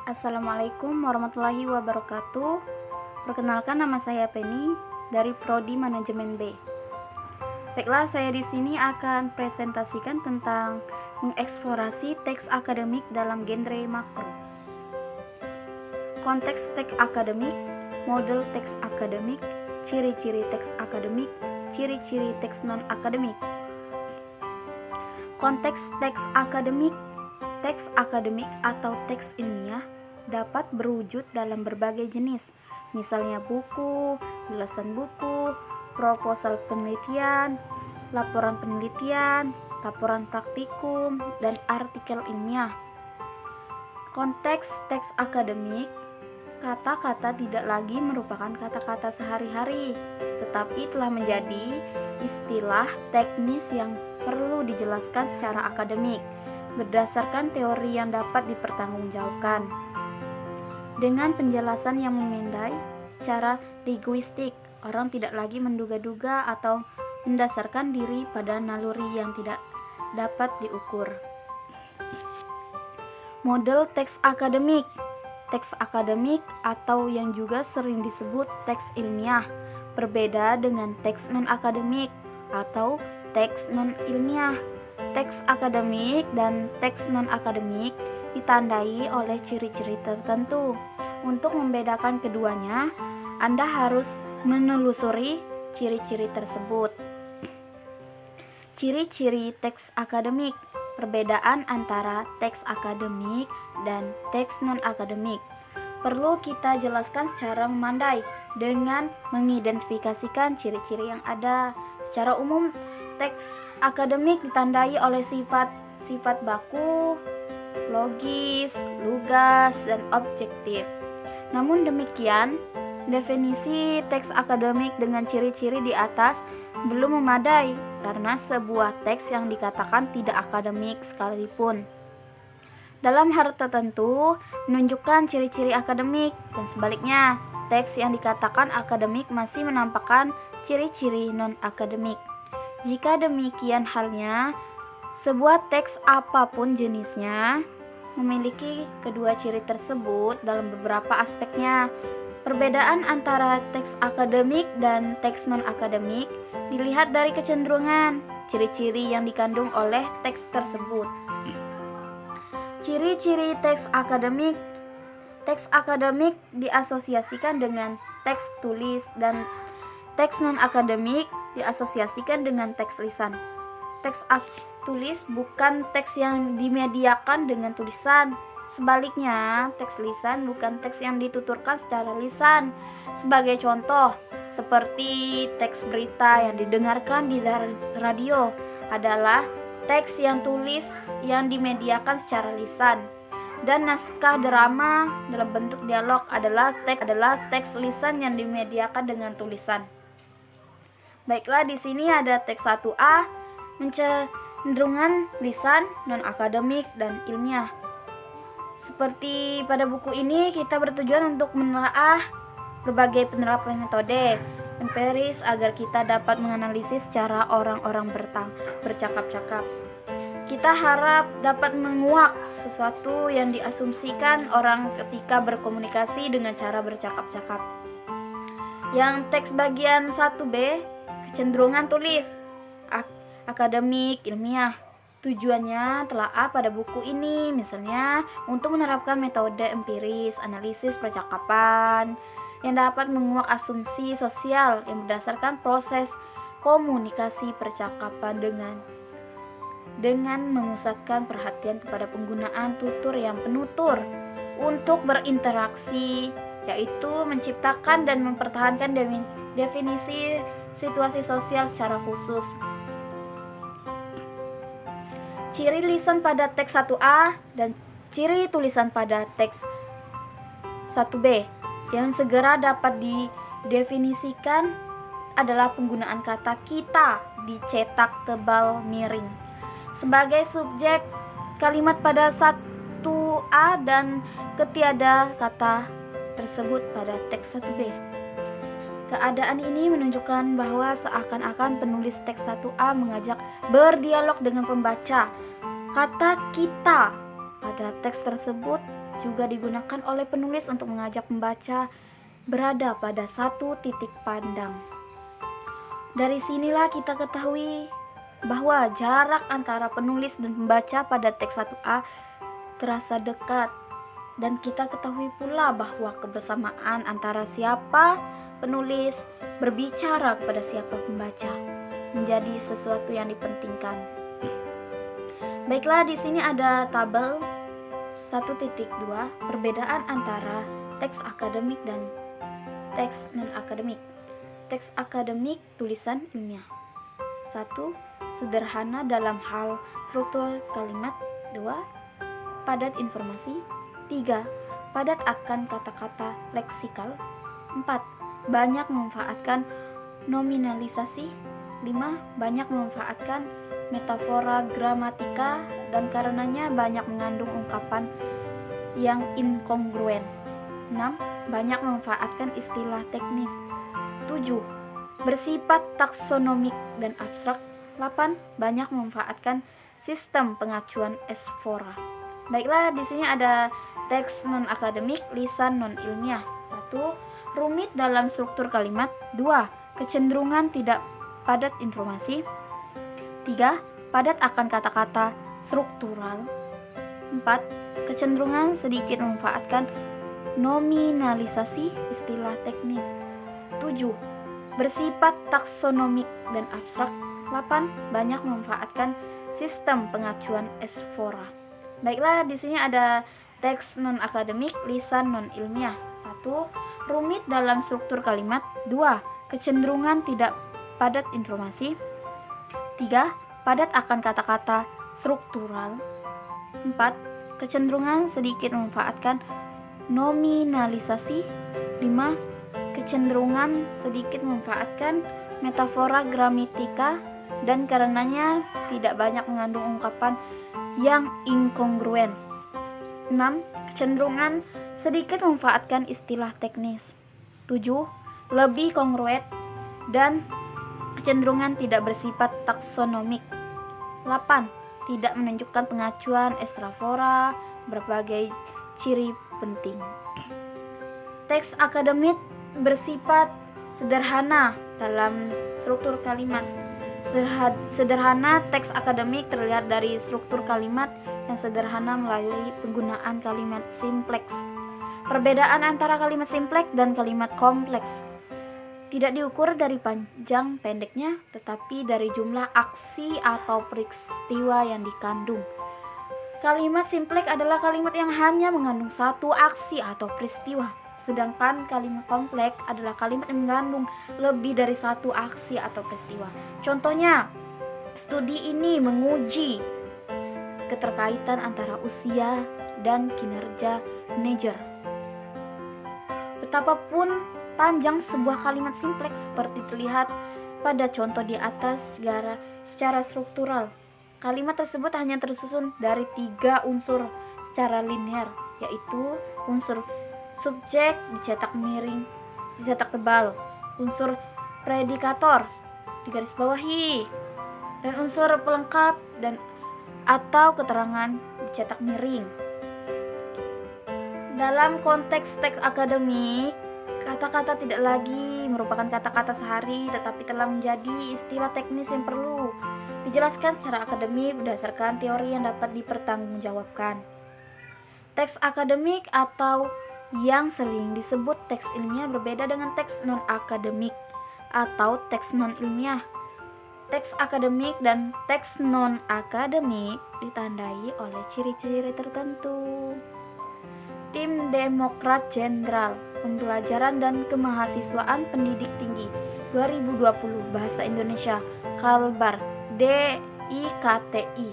Assalamualaikum warahmatullahi wabarakatuh. Perkenalkan, nama saya Penny dari Prodi Manajemen B. Baiklah, saya di sini akan presentasikan tentang mengeksplorasi teks akademik dalam genre makro. Konteks teks akademik, model teks akademik, ciri-ciri teks akademik, ciri-ciri teks non-akademik. Konteks teks akademik atau teks ilmiah dapat berwujud dalam berbagai jenis, misalnya buku, ulasan buku, proposal penelitian, laporan penelitian, laporan praktikum, dan artikel ilmiah. Konteks teks akademik, kata-kata tidak lagi merupakan kata-kata sehari-hari, tetapi telah menjadi istilah teknis yang perlu dijelaskan secara akademik berdasarkan teori yang dapat dipertanggungjawabkan. Dengan penjelasan yang memendai secara linguistik, orang tidak lagi menduga-duga atau mendasarkan diri pada naluri yang tidak dapat diukur. Model teks akademik atau yang juga sering disebut teks ilmiah berbeda dengan teks non-akademik atau teks non-ilmiah. Teks akademik dan teks non-akademik ditandai oleh ciri-ciri tertentu. Untuk membedakan keduanya, Anda harus menelusuri ciri-ciri tersebut. Ciri-ciri teks akademik, perbedaan antara teks akademik dan teks non-akademik perlu kita jelaskan secara memandai dengan mengidentifikasikan ciri-ciri yang ada. Secara umum, teks akademik ditandai oleh sifat baku, logis, lugas, dan objektif. Namun demikian, definisi teks akademik dengan ciri-ciri di atas belum memadai karena sebuah teks yang dikatakan tidak akademik sekalipun dalam hal tertentu menunjukkan ciri-ciri akademik, dan sebaliknya, teks yang dikatakan akademik masih menampakkan ciri-ciri non-akademik. Jika demikian halnya, sebuah teks apapun jenisnya memiliki kedua ciri tersebut dalam beberapa aspeknya. Perbedaan antara teks akademik dan teks non-akademik dilihat dari kecenderungan ciri-ciri yang dikandung oleh teks tersebut. Ciri-ciri teks akademik diasosiasikan dengan teks tulis, dan teks non-akademik diasosiasikan dengan teks lisan. Teks tulis bukan teks yang dimediakan dengan tulisan. Sebaliknya, teks lisan bukan teks yang dituturkan secara lisan. Sebagai contoh, seperti teks berita yang didengarkan di radio adalah teks yang tulis yang dimediakan secara lisan, dan naskah drama dalam bentuk dialog adalah teks lisan yang dimediakan dengan tulisan. Baiklah, di sini ada teks 1A, mencenderungan lisan, non-akademik, dan ilmiah. Seperti pada buku ini, kita bertujuan untuk menelaah berbagai penerapan metode empiris agar kita dapat menganalisis cara orang-orang bercakap-cakap. Kita harap dapat menguak sesuatu yang diasumsikan orang ketika berkomunikasi dengan cara bercakap-cakap. Yang teks bagian 1B, kecenderungan tulis, akademik, ilmiah. Tujuannya telaah pada buku ini, misalnya untuk menerapkan metode empiris, analisis percakapan, yang dapat menguak asumsi sosial yang berdasarkan proses komunikasi percakapan dengan memusatkan perhatian kepada penggunaan tutur yang penutur untuk berinteraksi, yaitu menciptakan dan mempertahankan definisi situasi sosial secara khusus. Ciri lisan pada teks 1A dan ciri tulisan pada teks 1B yang segera dapat didefinisikan adalah penggunaan kata kita dicetak tebal miring sebagai subjek kalimat pada 1A dan ketiada kata tersebut pada teks 1B. Keadaan ini menunjukkan bahwa seakan-akan penulis teks 1A mengajak berdialog dengan pembaca. Kata kita pada teks tersebut juga digunakan oleh penulis untuk mengajak pembaca berada pada satu titik pandang. Dari sinilah kita ketahui bahwa jarak antara penulis dan pembaca pada teks 1A terasa dekat, dan kita ketahui pula bahwa kebersamaan antara siapa penulis berbicara kepada siapa pembaca menjadi sesuatu yang dipentingkan. Baiklah, di sini ada tabel 1.2 perbedaan antara teks akademik dan teks non-akademik. Teks akademik tulisan ilmiah. 1. Sederhana dalam hal struktur kalimat. 2. Padat informasi. 3. Padat akan kata-kata leksikal. 4. Banyak memanfaatkan nominalisasi. 5. Banyak memanfaatkan metafora gramatika dan karenanya banyak mengandung ungkapan yang inkongruen. 6. Banyak memanfaatkan istilah teknis. 7. Bersifat taksonomik dan abstrak. 8. Banyak memanfaatkan sistem pengacuan esfora. Baiklah, di sini ada teks non akademik, lisan non ilmiah. 1. Rumit dalam struktur kalimat. 2. Kecenderungan tidak padat informasi. 3. Padat akan kata-kata struktural. 4. Kecenderungan sedikit memanfaatkan nominalisasi istilah teknis. 7. Bersifat taksonomik dan abstrak. 8. Banyak memanfaatkan sistem pengacuan esfora. Baiklah, di sini ada teks non akademik, lisan non ilmiah. 1. Rumit dalam struktur kalimat. 2. Kecenderungan tidak padat informasi. 3. Padat akan kata-kata struktural. 4. Kecenderungan sedikit memanfaatkan nominalisasi. 5. Kecenderungan sedikit memanfaatkan metafora gramatika dan karenanya tidak banyak mengandung ungkapan yang inkongruen. 6. Kecenderungan sedikit memanfaatkan istilah teknis. 7. Lebih kongruet dan kecenderungan tidak bersifat taksonomik. 8. Tidak menunjukkan pengacuan esfora berbagai ciri penting. Teks akademik bersifat sederhana dalam struktur kalimat. Sederhana teks akademik terlihat dari struktur kalimat yang sederhana melalui penggunaan kalimat simpleks. Perbedaan antara kalimat simpleks dan kalimat kompleks tidak diukur dari panjang pendeknya, tetapi dari jumlah aksi atau peristiwa yang dikandung. Kalimat simpleks adalah kalimat yang hanya mengandung satu aksi atau peristiwa, sedangkan kalimat kompleks adalah kalimat yang mengandung lebih dari satu aksi atau peristiwa. Contohnya, studi ini menguji keterkaitan antara usia dan kinerja manajer. Betapapun panjang sebuah kalimat simpleks seperti terlihat pada contoh di atas secara struktural, kalimat tersebut hanya tersusun dari 3 unsur secara linear, yaitu unsur subjek dicetak miring, dicetak tebal, unsur predikator digarisbawahi, dan unsur pelengkap dan atau keterangan dicetak miring. Dalam konteks teks akademik, kata-kata tidak lagi merupakan kata-kata sehari, tetapi telah menjadi istilah teknis yang perlu dijelaskan secara akademik berdasarkan teori yang dapat dipertanggungjawabkan. Teks akademik atau yang sering disebut teks ilmiah berbeda dengan teks non-akademik atau teks non-ilmiah. Teks akademik dan teks non-akademik ditandai oleh ciri-ciri tertentu. Tim Demokrat Jenderal Pembelajaran dan Kemahasiswaan Pendidik Tinggi 2020 Bahasa Indonesia Kalbar DIKTI.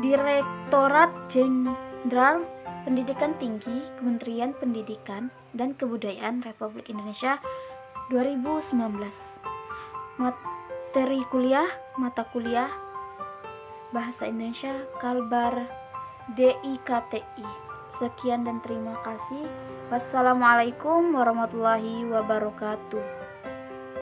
Direktorat Jenderal Pendidikan Tinggi Kementerian Pendidikan dan Kebudayaan Republik Indonesia 2019. Materi kuliah, mata kuliah Bahasa Indonesia Kalbar DIKTI. Sekian dan terima kasih. Wassalamualaikum warahmatullahi wabarakatuh.